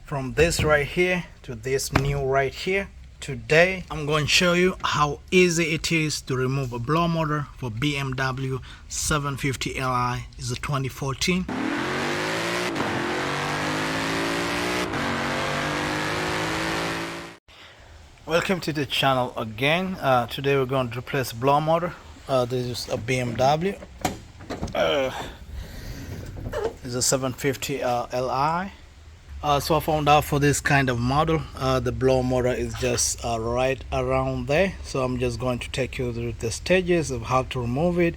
from this right here to this new right here. Today I'm going to show you how easy it is to remove a blower motor for BMW 750li. It's a 2014. Welcome to the channel again. Today we're going to replace blower motor. This is a BMW. It's a 750li. So I found out for this kind of model, the blower motor is just right around there. So I'm just going to take you through the stages of how to remove it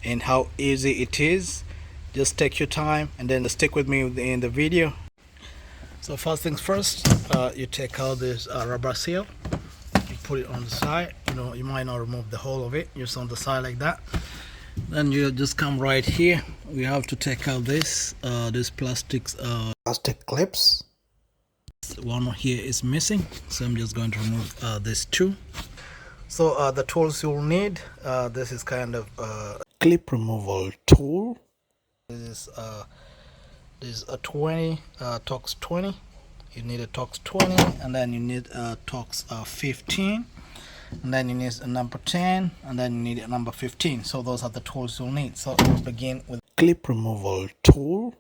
and how easy it is. Just take your time and then stick with me in the video. So first things first, you take out this rubber seal, you put it on the side. You might not remove the whole of it, just on the side like that. Then you just come right here. We have to take out this plastic clips. One here is missing, so I'm just going to remove this too. So the tools you'll need, this is kind of a clip removal tool. This is a 20 Torx 20. You need a Torx 20, and then you need a Torx 15. And then you need a number 10, and then you need a number 15. So those are the tools you'll need. So we'll begin with clip removal tool.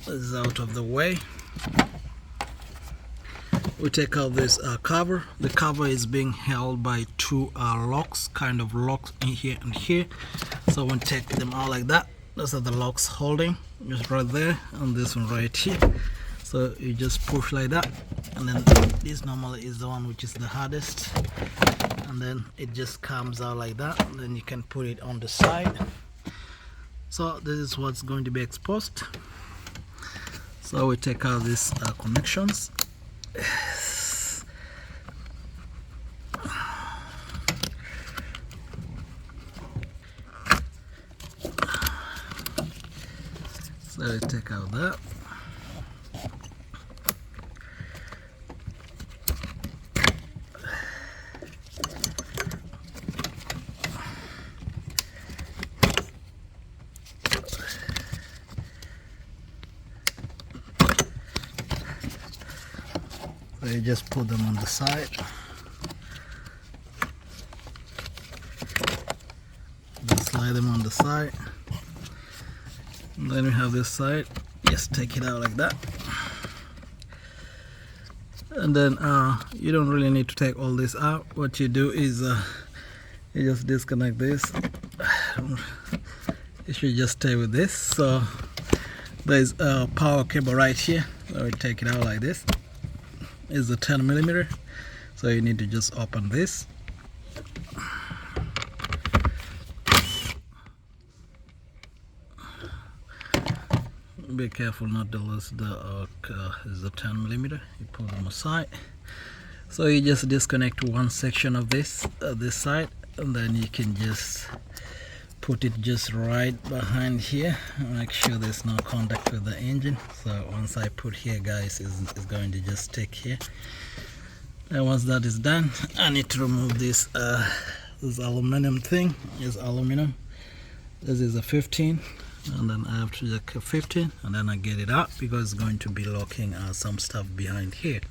This is out of the way. We take out this cover. The cover is being held by two locks, kind of locks in here and here. So when take them out like that, those are the locks holding, just right there, and this one right here. So you just push like that, and then this normally is the one which is the hardest, and then it just comes out like that, and then you can put it on the side. So this is what's going to be exposed. So we take out these connections. So we take out that. So you just put them on the side. Just slide them on the side. And then we have this side. Just take it out like that. And then you don't really need to take all this out. What you do is you just disconnect this. You should just stay with this. So there's a power cable right here. So we take it out like this. Is a 10mm, so you need to just open this. Be careful not to lose the is a 10mm. You pull them aside. So you just disconnect one section of this side, and then you can just put it just right behind here. Make sure there's no contact with the engine. So once I put here, guys, it's going to just stick here. And once that is done, I need to remove this this aluminum thing. Is aluminum. This is a 15, and then I have to take a 15, and then I get it out because it's going to be locking some stuff behind here.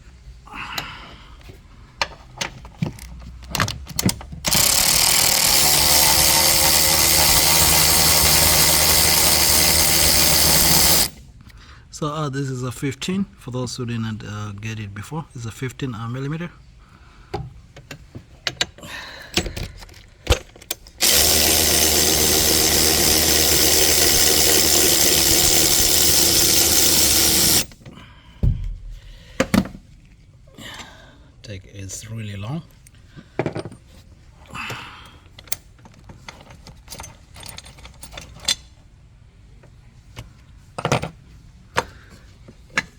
So this is a 15, for those who didn't get it before. It's a 15mm. It's really long.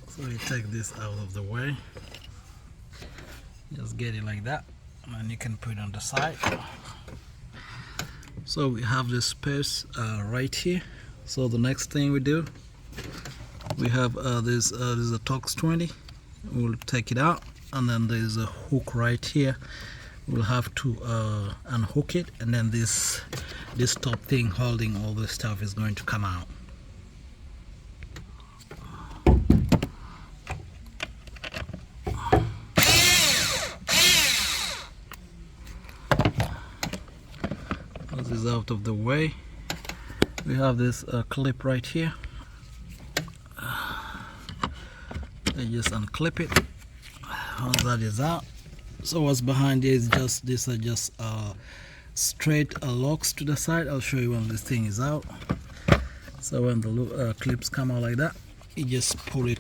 So you take this out of the way, just get it like that, and then you can put it on the side. So we have this space right here. So the next thing we do, we have this is a Torx 20. We'll take it out and then there's a hook right here. We'll have to unhook it, and then this top thing holding all this stuff is going to come out. This is out of the way. We have this clip right here. I just unclip it. Once that is out, so what's behind here is just these are just straight locks to the side. I'll show you when this thing is out. So when the clips come out like that, you just pull it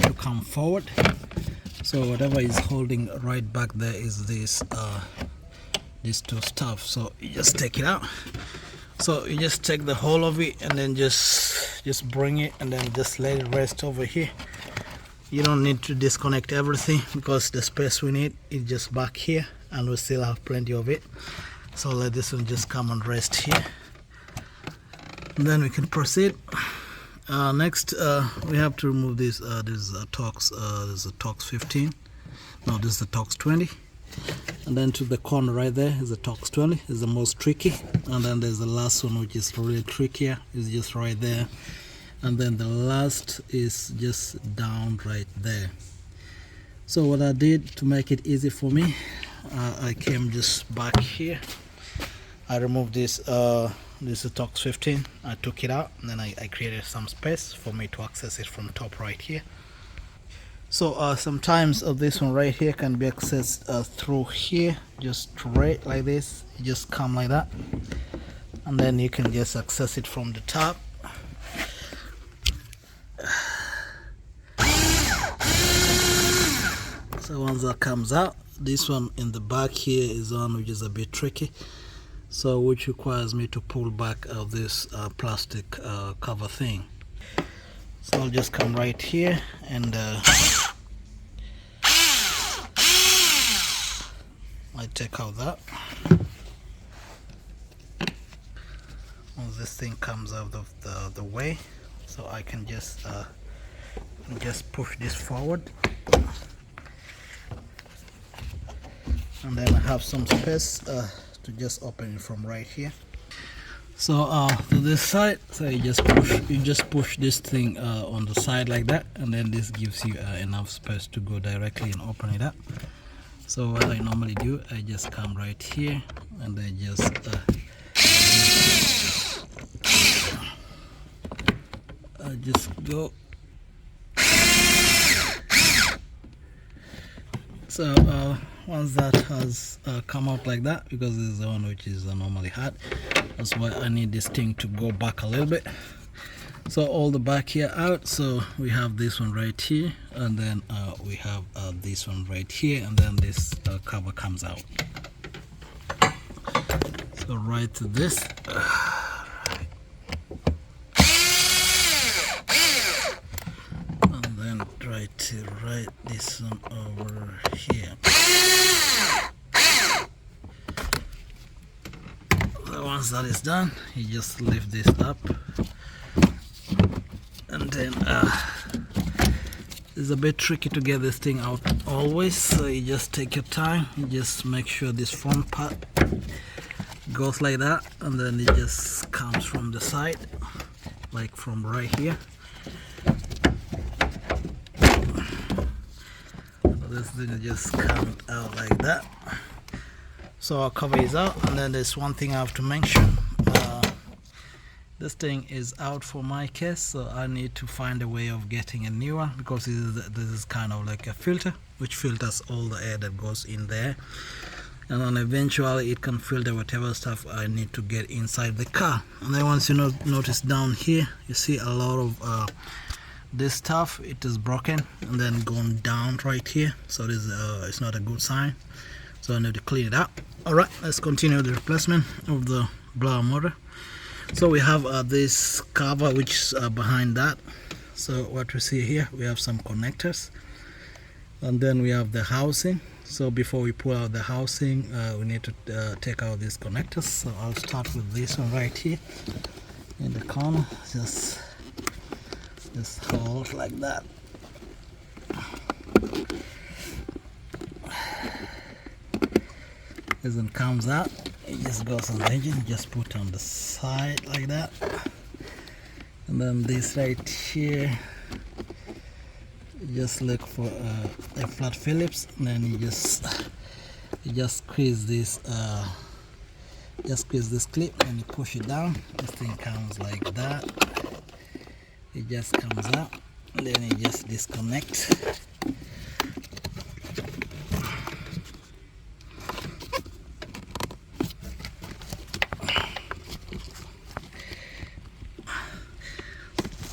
to come forward. So whatever is holding right back there is this these two stuff. So you just take it out. So you just take the whole of it and then just bring it and then just let it rest over here. You don't need to disconnect everything because the space we need is just back here, and we still have plenty of it. So let this one just come and rest here, and then we can proceed. Next we have to remove this. This is a Torx. This is a Torx 15. No, this is the Torx 20. And then to the corner right there is the Torx 20. Is the most tricky. And then there's the last one, which is really trickier. It's just right there. And then the last is just down right there. So what I did to make it easy for me, I came just back here. I removed this. This is Torx 15. I took it out, and then I created some space for me to access it from top right here. So sometimes this one right here can be accessed through here, just straight like this. You just come like that, and then you can just access it from the top. So once that comes out, this one in the back here is one which is a bit tricky, so which requires me to pull back of this plastic cover thing. So I'll just come right here and I take out that. Once this thing comes out of the way, so I can just push this forward. And then I have some space to just open it from right here. So to this side, so you just push this thing on the side like that, and then this gives you enough space to go directly and open it up. So what I normally do, I just come right here and I just go. So once that has come out like that, because this is the one which is normally hot, that's why I need this thing to go back a little bit. So all the back here out, so we have this one right here, and then we have this one right here, and then this cover comes out. So right to this, and then try to write this one over here. So once that is done, you just lift this up, and then it's a bit tricky to get this thing out always, so you just take your time. You just make sure this front part goes like that, and then it just comes from the side, like from right here. So this thing just comes out like that. So our cover is out, and then there's one thing I have to mention. This thing is out for my case, so I need to find a way of getting a new one, because this is kind of like a filter which filters all the air that goes in there, and then eventually it can filter whatever stuff I need to get inside the car. And then once you notice down here, you see a lot of this stuff, it is broken and then gone down right here, so this it's not a good sign, so I need to clean it up. Alright, let's continue the replacement of the blower motor. So we have this cover which is behind that. So what we see here, we have some connectors, and then we have the housing. So before we pull out the housing, we need to take out these connectors. So I'll start with this one right here in the corner. Just hold like that. as it comes out, it just goes on the engine. Just put on the side like that, and then this right here, you just look for a flat Phillips, and then you just squeeze this clip and you push it down. This thing comes like that. It just comes out, and then you just disconnect.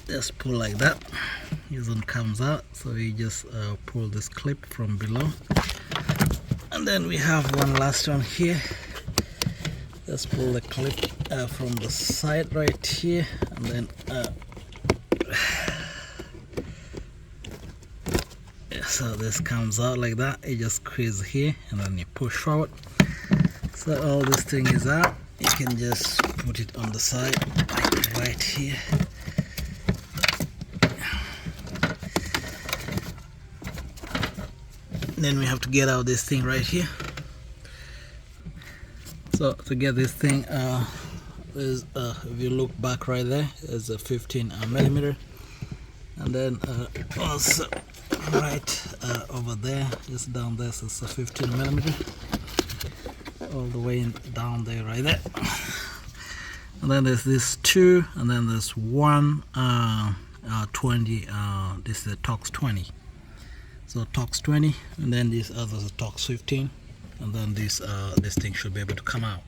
Just pull like that. This one comes out, so you just pull this clip from below, and then we have one last one here. Just pull the clip from the side right here, and then so this comes out like that. You just squeeze here and then you push forward. So all this thing is out. You can just put it on the side like right here. Then we have to get out this thing right here. So to get this thing, there's if you look back right there, there's a 15 millimeter, and then also right over there, just down there, so it's a 15 millimeter, all the way down there, right there. And then there's this two, and then there's one 20. This is a Tox 20. So Tox 20, and then this other is a Tox 15, and then this thing should be able to come out.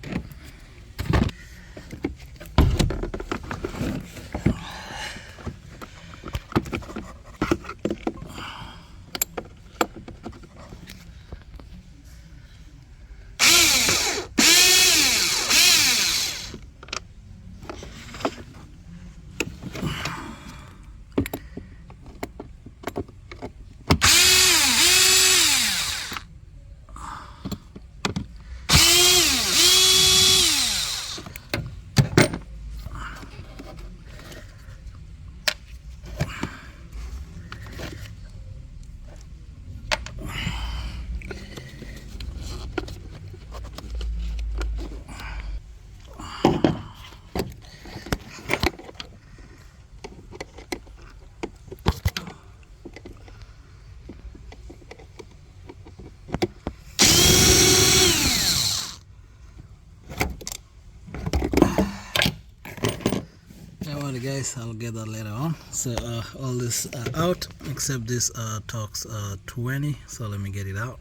Guys, I'll get that later on. So all this out except this Tox 20. So let me get it out.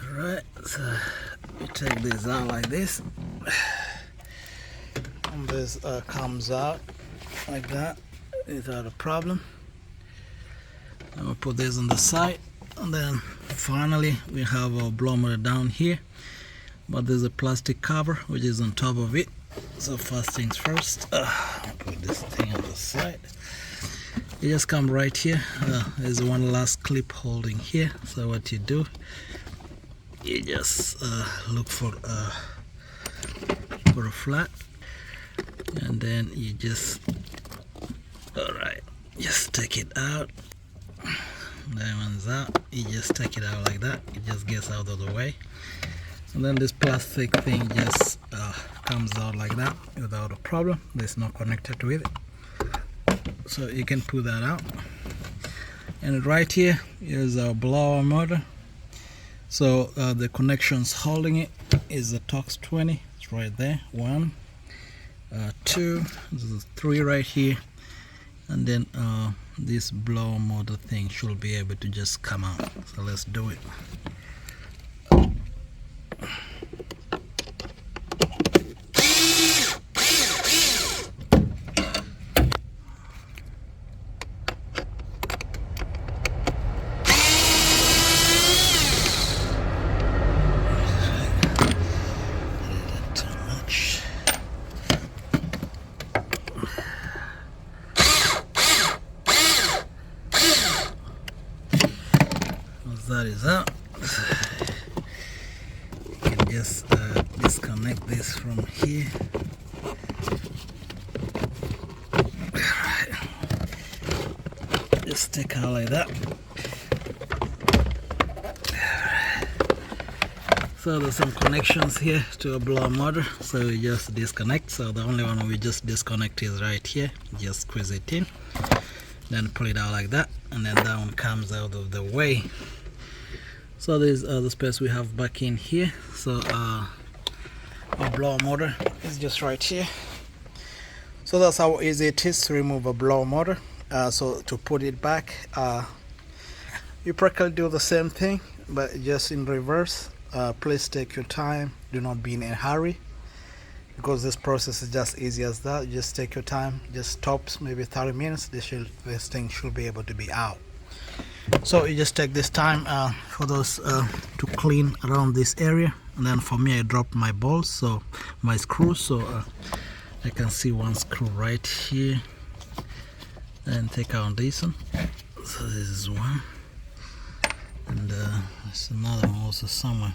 Alright, so we take this out like this, and this comes out like that without a problem. I'm gonna put this on the side, and then finally we have our blower motor down here, but there's a plastic cover which is on top of it. So first things first, I'll put this thing on the side. You just come right here. There's one last clip holding here. So what you do, you just look for a flat, and then you just just take it out. That one's out. You just take it out like that. It just gets out of the way, and then this plastic thing just comes out like that without a problem. There's no connector to it, so you can pull that out. And right here is our blower motor. So the connections holding it is the Tox 20. It's right there. 1, 2, this is 3 right here. And then this blower motor thing should be able to just come out. So let's do it. That is out. You can just disconnect this from here. Alright. Just take out like that. So there's some connections here to a blower motor, so we just disconnect. So the only one we just disconnect is right here. Just squeeze it in, then pull it out like that, and then that one comes out of the way. So there's the space we have back in here. So our blower motor is just right here. So that's how easy it is to remove a blower motor. So to put it back, you practically do the same thing, but just in reverse. Please take your time, do not be in a hurry, because this process is just easy as that. Just take your time, just stops maybe 30 minutes. This thing should be able to be out. So you just take this time for those to clean around this area. And then for me, I dropped my bolts, so my screws, so I can see one screw right here, and take out this one. So this is one, and there's another one also somewhere.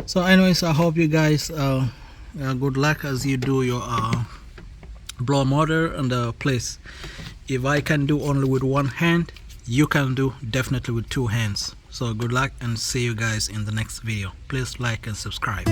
So anyways, I hope you guys good luck as you do your blower motor. And please, if I can do only with one hand, you can do definitely with two hands. So good luck, and see you guys in the next video. Please like and subscribe.